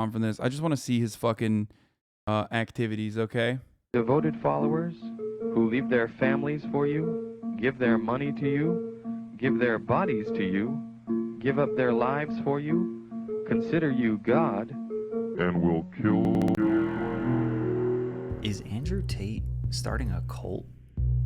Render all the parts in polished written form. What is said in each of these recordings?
on from this. I just want to see his fucking activities, okay? Devoted followers who leave their families for you, give their money to you, give their bodies to you, give up their lives for you, consider you God, and will kill. Is Andrew Tate starting a cult?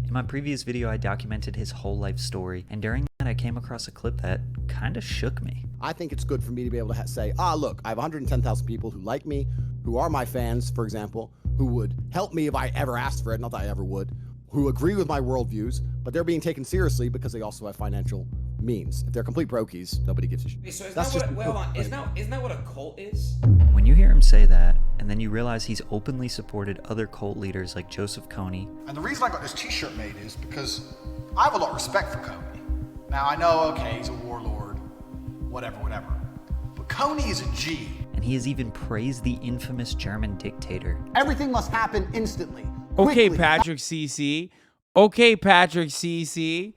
In my previous video, I documented his whole life story, and during that, I came across a clip that kind of shook me. I think it's good for me to be able to say, look, I have 110,000 people who like me, who are my fans, for example, who would help me if I ever asked for it, not that I ever would, who agree with my worldviews, but they're being taken seriously because they also have financial means. If they're complete brokies, nobody gives a shit. So isn't that what a cult is? When you hear him say that, and then you realize he's openly supported other cult leaders like Joseph Kony. And the reason I got this t-shirt made is because I have a lot of respect for Kony. Now I know, okay, he's a warlord, whatever. But Kony is a G. And he has even praised the infamous German dictator. Everything must happen instantly. Okay, quickly. Patrick CC. Okay, Patrick CC.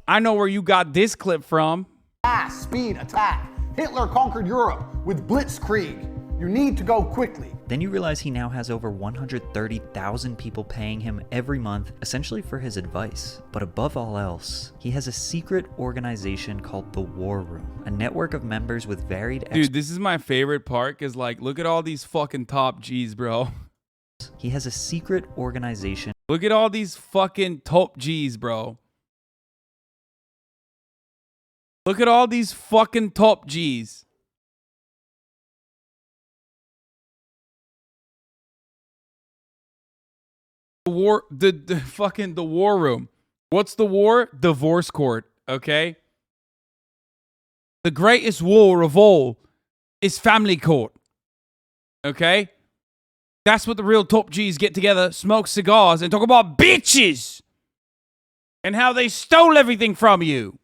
I know where you got this clip from. Fast, speed, attack. Hitler conquered Europe with blitzkrieg. You need to go quickly. Then you realize he now has over 130,000 people paying him every month, essentially for his advice. But above all else, he has a secret organization called the War Room, a network of members with varied... Dude, this is my favorite part, because, like, look at all these fucking top G's, bro. He has a secret organization. Look at all these fucking top G's, bro. Look at all these fucking top G's. The war room. What's the war? Divorce court, okay? The greatest war of all is family court. Okay? That's what the real top G's get together, smoke cigars, and talk about bitches and how they stole everything from you.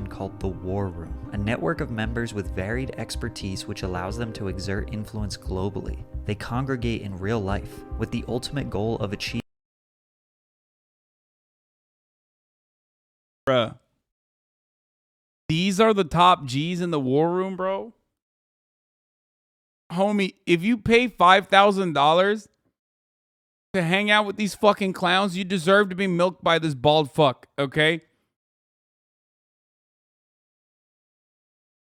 Called the War Room, a network of members with varied expertise which allows them to exert influence globally. They congregate in real life with the ultimate goal of achieving. Bruh. These are the top G's in the War Room, bro. Homie, if you pay $5,000 to hang out with these fucking clowns, you deserve to be milked by this bald fuck, okay?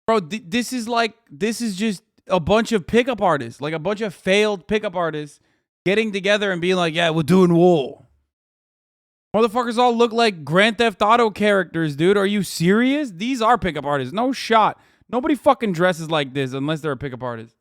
Bro, this is just a bunch of pickup artists, like a bunch of failed pickup artists getting together and being like, yeah, we're doing war. Motherfuckers all look like Grand Theft Auto characters, dude. Are you serious? These are pickup artists. No shot. Nobody fucking dresses like this unless they're a pickup artist.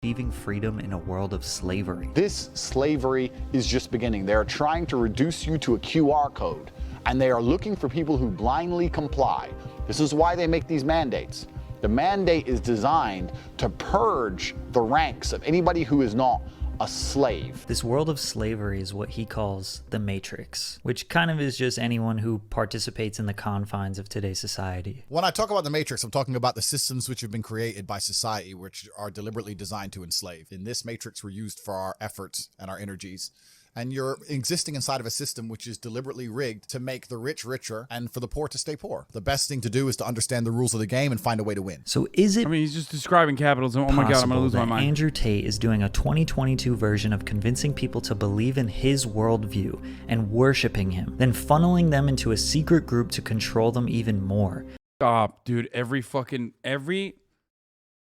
Achieving freedom in a world of slavery. This slavery is just beginning. They're trying to reduce you to a QR code, and they are looking for people who blindly comply. This is why they make these mandates. The mandate is designed to purge the ranks of anybody who is not a slave. This world of slavery is what he calls the Matrix, which kind of is just anyone who participates in the confines of today's society. When I talk about the Matrix, I'm talking about the systems which have been created by society, which are deliberately designed to enslave. In this Matrix, we're used for our efforts and our energies. And you're existing inside of a system which is deliberately rigged to make the rich richer and for the poor to stay poor. The best thing to do is to understand the rules of the game and find a way to win. So is it... I mean, he's just describing capitalism. Oh my God, I'm going to lose my mind. Andrew Tate is doing a 2022 version of convincing people to believe in his worldview and worshiping him, then funneling them into a secret group to control them even more. Stop, dude.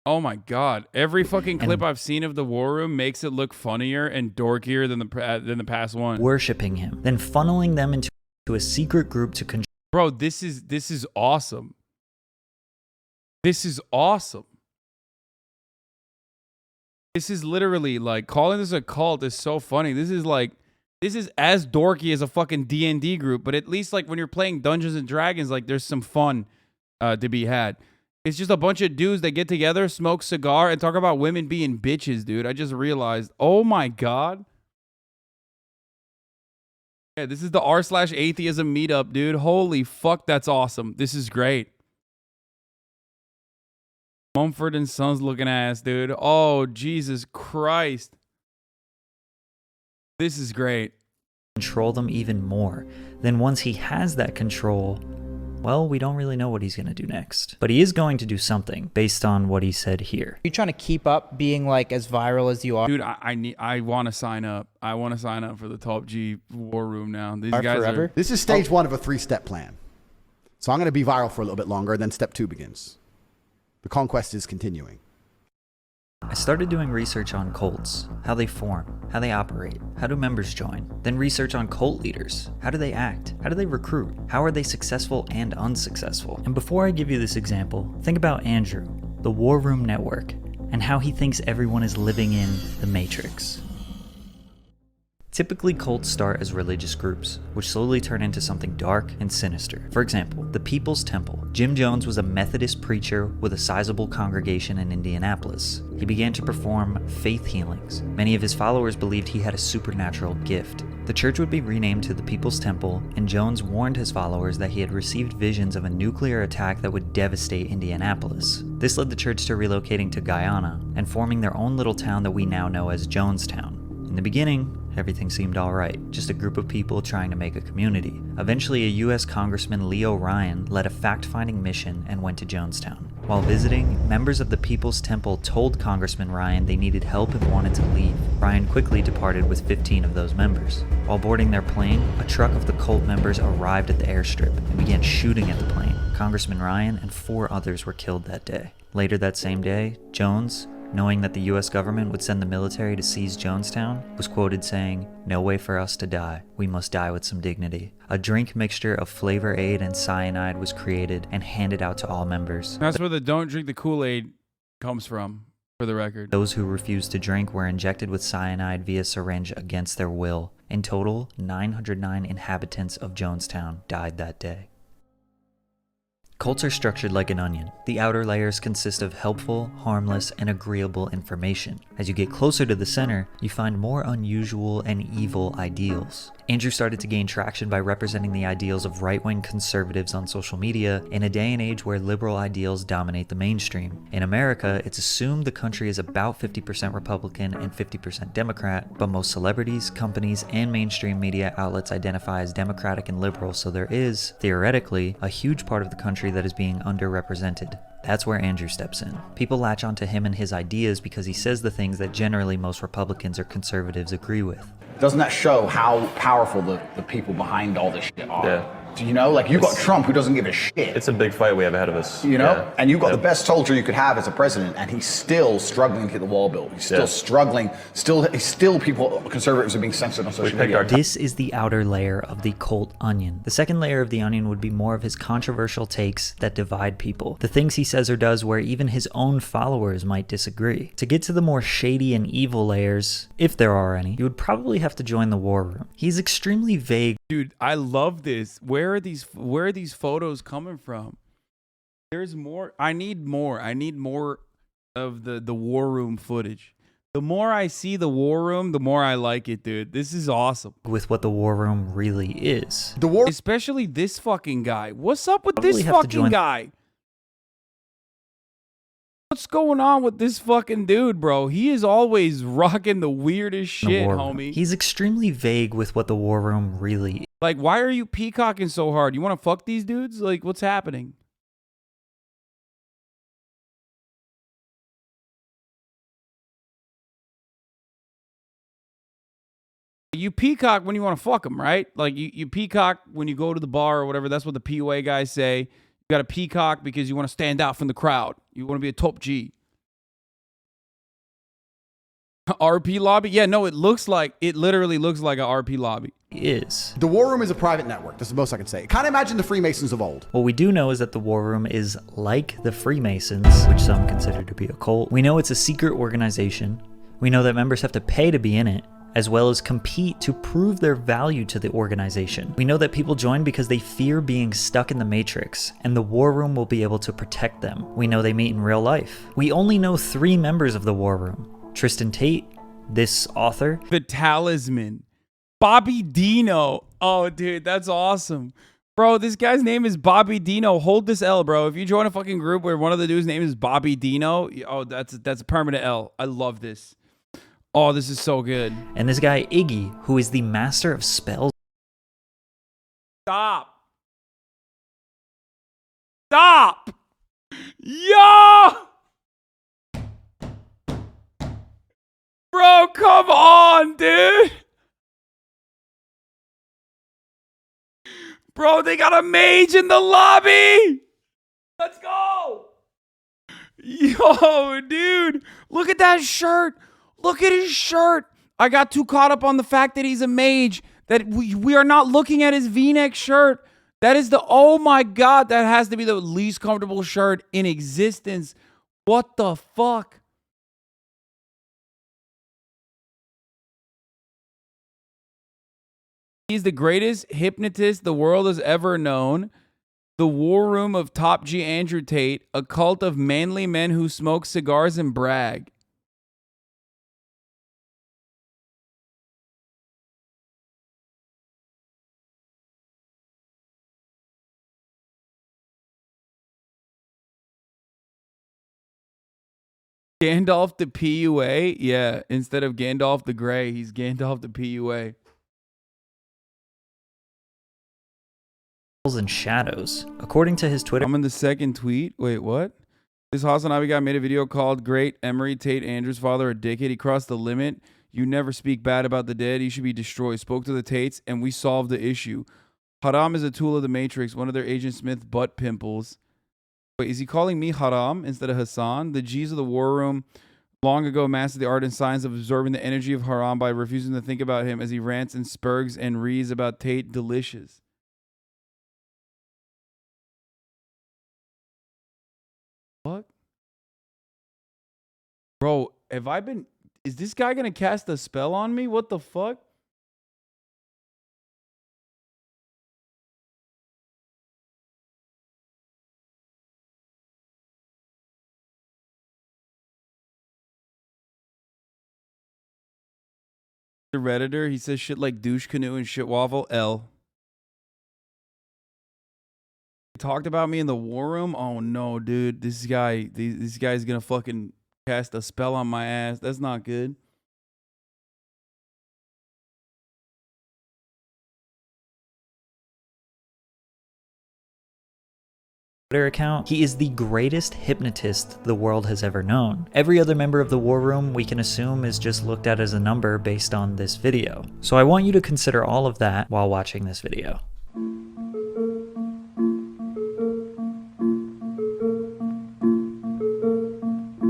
Oh my God. Every fucking clip I've seen of the War Room makes it look funnier and dorkier than the past one. Worshipping him, then funneling them into a secret group to control. Bro, this is awesome. This is awesome. This is literally like calling this a cult is so funny. This is as dorky as a fucking D&D group, but at least like when you're playing Dungeons and Dragons, like there's some fun to be had. It's just a bunch of dudes that get together, smoke cigar, and talk about women being bitches, dude. I just realized. Oh my God. Yeah, this is the r/atheism meetup, dude. Holy fuck, that's awesome. This is great. Mumford and Sons looking ass, dude. Oh, Jesus Christ. This is great. control them even more. Then once he has that control, well, we don't really know what he's going to do next. But he is going to do something based on what he said here. You trying to keep up being like as viral as you are? Dude, I want to sign up. I want to sign up for the Top G War Room now. These guys forever? are... This is stage one of a 3-step plan. So I'm going to be viral for a little bit longer, then step 2 begins. The conquest is continuing. I started doing research on cults, how they form, how they operate, how do members join, then research on cult leaders, how do they act, how do they recruit, how are they successful and unsuccessful. And before I give you this example, think about Andrew, the War Room Network, and how he thinks everyone is living in the Matrix. Typically, cults start as religious groups, which slowly turn into something dark and sinister. For example, the People's Temple. Jim Jones was a Methodist preacher with a sizable congregation in Indianapolis. He began to perform faith healings. Many of his followers believed he had a supernatural gift. The church would be renamed to the People's Temple, and Jones warned his followers that he had received visions of a nuclear attack that would devastate Indianapolis. This led the church to relocating to Guyana and forming their own little town that we now know as Jonestown. In the beginning, everything seemed alright, just a group of people trying to make a community. Eventually, a US Congressman Leo Ryan led a fact-finding mission and went to Jonestown. While visiting, members of the People's Temple told Congressman Ryan they needed help and wanted to leave. Ryan quickly departed with 15 of those members. While boarding their plane, a truck of the cult members arrived at the airstrip and began shooting at the plane. Congressman Ryan and 4 others were killed that day. Later that same day, Jones, knowing that the US government would send the military to seize Jonestown, was quoted saying, "No way for us to die. We must die with some dignity." A drink mixture of Flavor Aid and cyanide was created and handed out to all members. That's where the don't drink the Kool-Aid comes from, for the record. Those who refused to drink were injected with cyanide via syringe against their will. In total, 909 inhabitants of Jonestown died that day. Cults are structured like an onion. The outer layers consist of helpful, harmless, and agreeable information. As you get closer to the center, you find more unusual and evil ideals. Andrew started to gain traction by representing the ideals of right-wing conservatives on social media in a day and age where liberal ideals dominate the mainstream. In America, it's assumed the country is about 50% Republican and 50% Democrat, but most celebrities, companies, and mainstream media outlets identify as Democratic and liberal, so there is, theoretically, a huge part of the country that is being underrepresented. That's where Andrew steps in. People latch onto him and his ideas because he says the things that generally most Republicans or conservatives agree with. Doesn't that show how powerful the people behind all this shit are? Yeah. Do you know? Like, you've got Trump who doesn't give a shit. It's a big fight we have ahead of us. You know? Yeah. And you've got the best soldier you could have as a president, and he's still struggling to get the wall built. He's still struggling. Still people, conservatives are being censored on social media. This is the outer layer of the cult onion. The second layer of the onion would be more of his controversial takes that divide people. The things he says or does where even his own followers might disagree. To get to the more shady and evil layers, if there are any, you would probably have to join the war room. He's extremely vague. Dude, I love this. Where are these photos coming from? There's more. I need more. I need more of the war room footage. The more I see the war room, the more I like it, dude. This is awesome. With what the war room really is. Especially this fucking guy. What's up with Probably this have to fucking join- guy? What's going on with this fucking dude, bro? He is always rocking the weirdest shit, war room. homie. He's extremely vague with what the war room really is. Like, why are you peacocking so hard? You want to fuck these dudes? Like, what's happening? You peacock when you want to fuck them, right? Like, you peacock when you go to the bar or whatever. That's what the POA guys say. You got to peacock because you want to stand out from the crowd. You want to be a top G. RP lobby? Yeah, no, it literally looks like a RP lobby. Is. The War Room is a private network. That's the most I can say. Kind of imagine the Freemasons of old. What we do know is that the War Room is like the Freemasons, which some consider to be a cult. We know it's a secret organization. We know that members have to pay to be in it, as well as compete to prove their value to the organization. We know that people join because they fear being stuck in the Matrix, and the War Room will be able to protect them. We know they meet in real life. We only know 3 members of the War Room. Tristan Tate, this author. The Talisman. Bobby Dino. Oh, dude, that's awesome. Bro, this guy's name is Bobby Dino. Hold this L, bro. If you join a fucking group where one of the dudes' name is Bobby Dino, oh, that's a permanent L. I love this. Oh, this is so good. And this guy, Iggy, who is the master of spells. Stop. Stop. Yo! Bro, come on, dude. Bro, they got a mage in the lobby. Let's go. Yo, dude. Look at that shirt. Look at his shirt. I got too caught up on the fact that he's a mage that we are not looking at his V-neck shirt. That is the, oh my God, that has to be the least comfortable shirt in existence. What the fuck? He's the greatest hypnotist the world has ever known. The war room of Top G Andrew Tate, a cult of manly men who smoke cigars and brag. Gandalf the PUA? Yeah, instead of Gandalf the Grey, he's Gandalf the PUA. And shadows. According to his Twitter, I'm in the second tweet. Wait, what? This Hasanabi guy made a video called Great Emery Tate Andrew's father a dickhead. He crossed the limit. You never speak bad about the dead. He should be destroyed. Spoke to the Tates and we solved the issue. Haram is a tool of the Matrix. One of their Agent Smith butt pimples. Wait, is he calling me Haram instead of Hassan? The G's of the War Room long ago mastered the art and science of absorbing the energy of Haram by refusing to think about him as he rants and spurgs and rees about Tate delicious. What? Bro, have I been... Is this guy going to cast a spell on me? What the fuck? The Redditor, he says shit like douche canoe and shit waffle. L. Talked about me in the war room. Oh no, dude, this guy's gonna fucking cast a spell on my ass. That's not good. Twitter account, he is the greatest hypnotist the world has ever known. Every other member of the war room we can assume is just looked at as a number based on this video. So I want you to consider all of that while watching this video.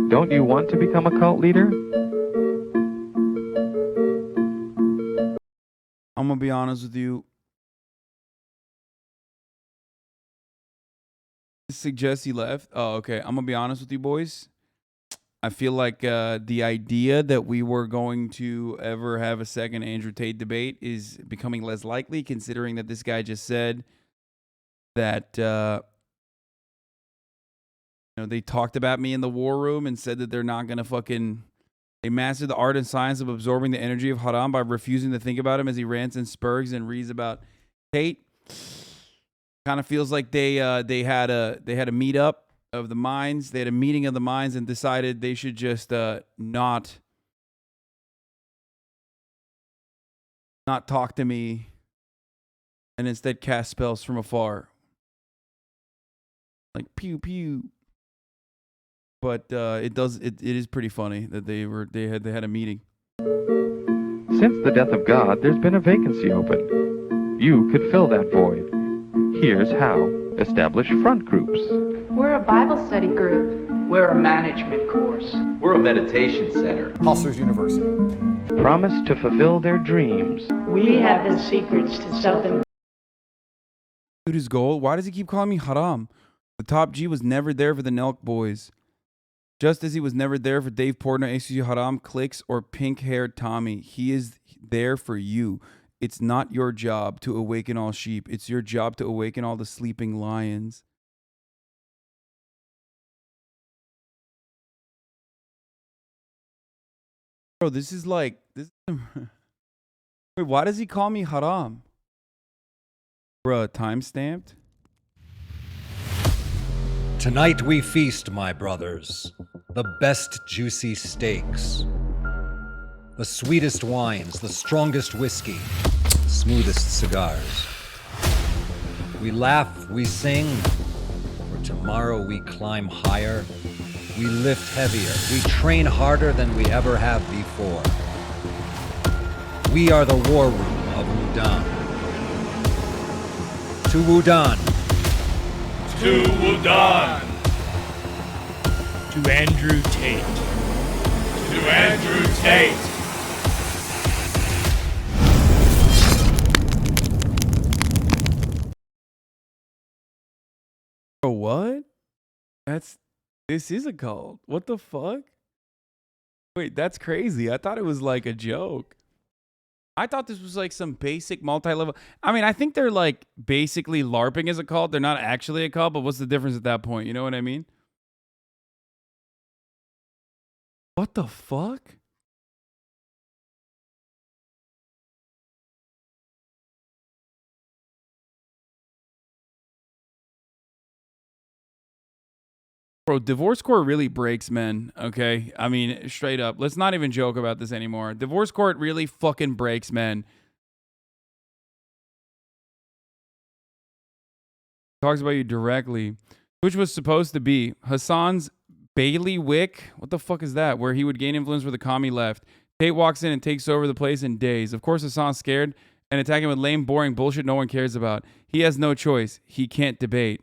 Don't you want to become a cult leader? I'm gonna be honest with you. This suggests he left. Oh, okay. I'm gonna be honest with you, boys. I feel like the idea that we were going to ever have a second Andrew Tate debate is becoming less likely, considering that this guy just said that they talked about me in the war room and said that they're not gonna fucking... They mastered the art and science of absorbing the energy of Haram by refusing to think about him as he rants and spurgs and reads about Tate. Kind of feels like they had a meetup of the minds. They had a meeting of the minds and decided they should just not talk to me and instead cast spells from afar, like pew pew. But it is pretty funny that they had a meeting. Since the death of God, there's been a vacancy open. You could fill that void. Here's how. Establish front groups. We're a Bible study group. We're a management course. We're a meditation center. Hustlers University. Promise to fulfill their dreams. We have the secrets to self-improvement. Dude, his goal. Why does he keep calling me Haram? The Top G was never there for the Nelk boys. Just as he was never there for Dave Portnoy, XQC Haram, Clicks, or pink-haired Tommy. He is there for you. It's not your job to awaken all sheep. It's your job to awaken all the sleeping lions. Bro, this is like... Wait, why does he call me Haram? Bruh, time-stamped? Tonight we feast, my brothers. The best juicy steaks. The sweetest wines, the strongest whiskey, smoothest cigars. We laugh, we sing. For tomorrow we climb higher. We lift heavier. We train harder than we ever have before. We are the war room of Wudan. To Wudan. To Wudan. To Andrew Tate. To Andrew Tate. Bro, what? This is a cult. What the fuck? Wait, that's crazy. I thought it was like a joke. I thought this was like some basic multi-level. I mean, I think they're like basically LARPing as a cult. They're not actually a cult, but what's the difference at that point? You know what I mean? What the fuck? Bro, divorce court really breaks men, okay? I mean, straight up. Let's not even joke about this anymore. Divorce court really fucking breaks men. Talks about you directly. Which was supposed to be Hassan's bailiwick. What the fuck is that? Where he would gain influence for the commie left. Tate walks in and takes over the place in days. Of course, Hassan's scared and attacking with lame, boring bullshit no one cares about. He has no choice. He can't debate.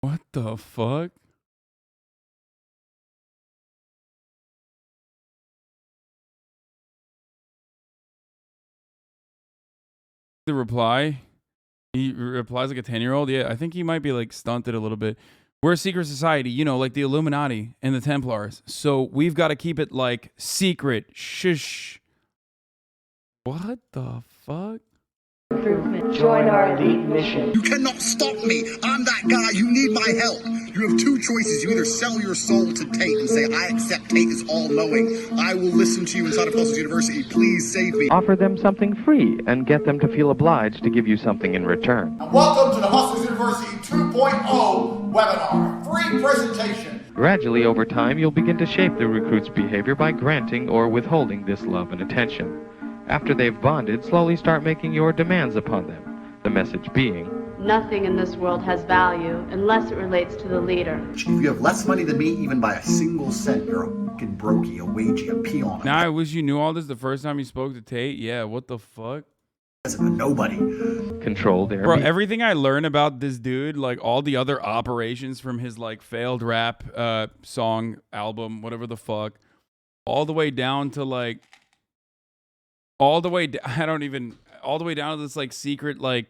What the fuck? The reply? He replies like a 10-year-old? Yeah, I think he might be like stunted a little bit. We're a secret society, you know, like the Illuminati and the Templars. So we've got to keep it like secret. Shush. What the fuck? Join our elite mission. You cannot stop me. I'm that guy. You need my help. You have two choices. You either sell your soul to Tate and say, I accept Tate is all-knowing. I will listen to you inside of Hustlers University. Please save me. Offer them something free and get them to feel obliged to give you something in return. And welcome to the Hustlers University 2.0 webinar. Free presentation. Gradually, over time, you'll begin to shape the recruit's behavior by granting or withholding this love and attention. After they've bonded, slowly start making your demands upon them. The message being, Nothing in this world has value unless it relates to the leader. If you have less money than me, even by a single cent, you're a fucking brokey, a wagey, a peon. Now I wish you knew all this the first time you spoke to Tate. Yeah, what the fuck? Nobody. Control their... Bro, everything I learn about this dude, like all the other operations from his like failed rap song, album, whatever the fuck, all the way down to like... all the way down to this like secret like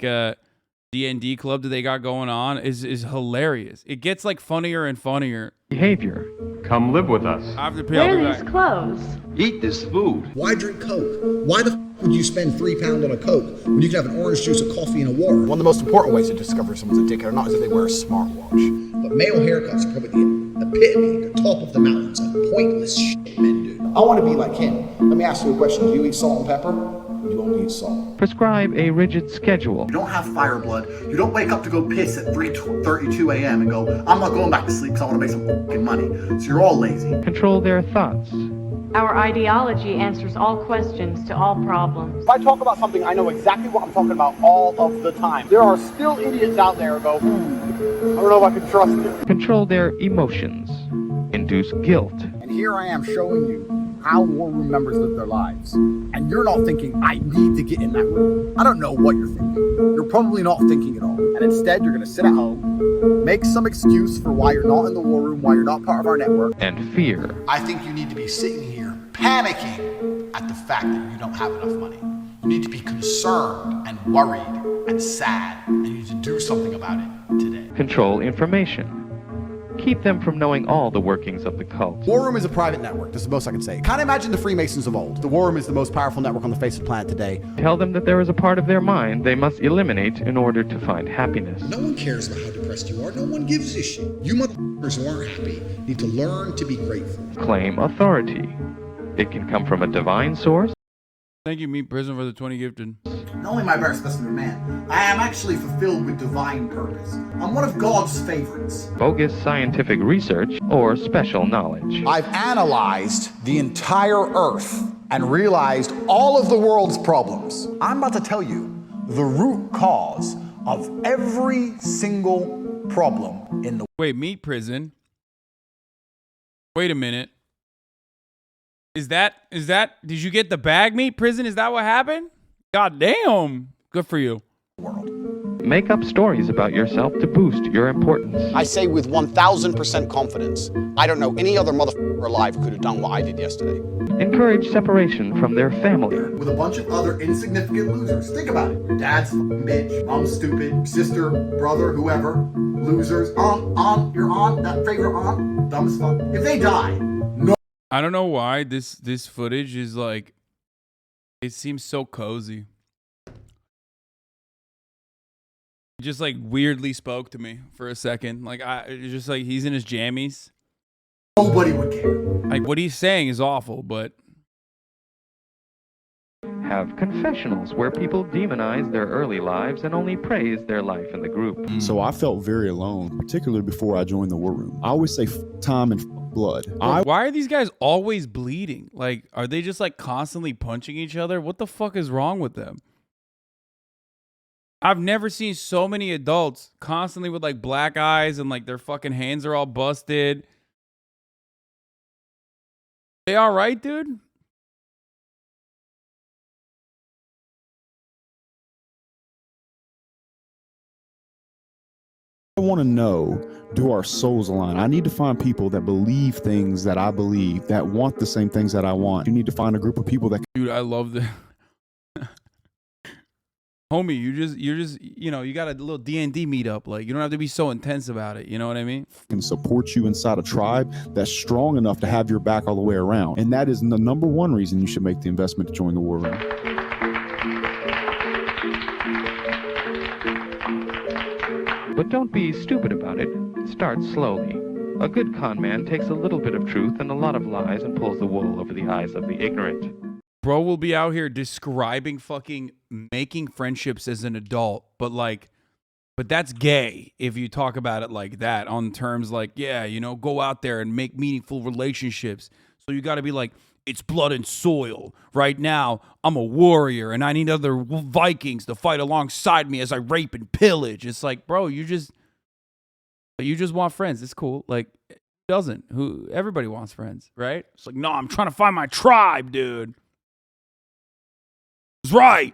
D&D club that they got going on is hilarious. It gets like funnier and funnier. Behavior. Come live with us. I have to pay. Where are these clothes? Eat this food. Why drink Coke? Why the would you spend £3 on a Coke when you could have an orange juice, a coffee, and a water? One of the most important ways to discover if someone's a dickhead or not is if they wear a smartwatch. But male haircuts are probably the epitome, the top of the mountain. It's like pointless shit men do. I want to be like him. Let me ask you a question. Do you eat salt and pepper? Or do you only eat salt? Prescribe a rigid schedule. You don't have fire blood. You don't wake up to go piss at 3:32 a.m. and go, I'm not going back to sleep because I want to make some fucking money. So you're all lazy. Control their thoughts. Our ideology answers all questions to all problems. If I talk about something, I know exactly what I'm talking about all of the time. There are still idiots out there who go, I don't know if I can trust you. Control their emotions. Induce guilt. And here I am showing you how war room members live their lives. And you're not thinking, I need to get in that room. I don't know what you're thinking. You're probably not thinking at all. And instead, you're going to sit at home, make some excuse for why you're not in the war room, why you're not part of our network. And fear. I think you need to be sitting here panicking at the fact that you don't have enough money. You need to be concerned and worried and sad, and you need to do something about it today. Control information. Keep them from knowing all the workings of the cult. War Room is a private network. This is the most I can say. Kind of imagine the Freemasons of old. The War Room is the most powerful network on the face of the planet today. Tell them that there is a part of their mind they must eliminate in order to find happiness. No one cares about how depressed you are. No one gives a shit. You motherfuckers who aren't happy need to learn to be grateful. Claim authority. It can come from a divine source. Thank you, Meat Prison, for the 20 gifted. Not only am I a better specimen of man, I am actually fulfilled with divine purpose. I'm one of God's favorites. Bogus scientific research or special knowledge. I've analyzed the entire Earth and realized all of the world's problems. I'm about to tell you the root cause of every single problem in the... Wait, Meat Prison? Wait a minute. Is that, did you get the bag, Meat Prison? Is that what happened? God damn. Good for you. Make up stories about yourself to boost your importance. I say with 1,000% confidence, I don't know any other motherfucker alive who could have done what I did yesterday. Encourage separation from their family. With a bunch of other insignificant losers. Think about it. Your dad's a fucking bitch, mom's stupid, sister, brother, whoever. Losers. Your aunt, that favorite aunt, dumb as fuck. If they die, no. I don't know why this footage is like, it seems so cozy. It just like weirdly spoke to me for a second. Like it's just like he's in his jammies. Nobody would care. Like what he's saying is awful, but Have confessionals where people demonize their early lives and only praise their life in the group. So I felt very alone, particularly before I joined the War Room. I always say time and blood. Why are these guys always bleeding? Like, are they just like constantly punching each other? What the fuck is wrong with them? I've never seen so many adults constantly with like black eyes and like their fucking hands are all busted. They all right, dude? I want to know, do our souls align? I need to find people that believe things that I believe, that want the same things that I want. You need to find a group of people that... Dude, I love this. Homie, you're just, you know, you got a little D&D meetup. Like, you don't have to be so intense about it. You know what I mean? Can support you inside a tribe that's strong enough to have your back all the way around. And that is the number one reason you should make the investment to join the War Room. But don't be stupid about it. Start slowly. A good con man takes a little bit of truth and a lot of lies and pulls the wool over the eyes of the ignorant. Bro will be out here describing fucking making friendships as an adult, but that's gay if you talk about it like that, on terms like, yeah, you know, go out there and make meaningful relationships. So you got to be like, it's blood and soil. Right now, I'm a warrior and I need other Vikings to fight alongside me as I rape and pillage. It's like, bro, you just want friends. It's cool. Like, everybody wants friends, right? It's like, no, I'm trying to find my tribe, dude. It's right.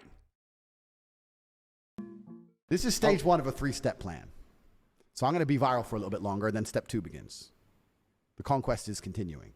This is stage one of a 3-step plan. So I'm going to be viral for a little bit longer, then step 2 begins. The conquest is continuing.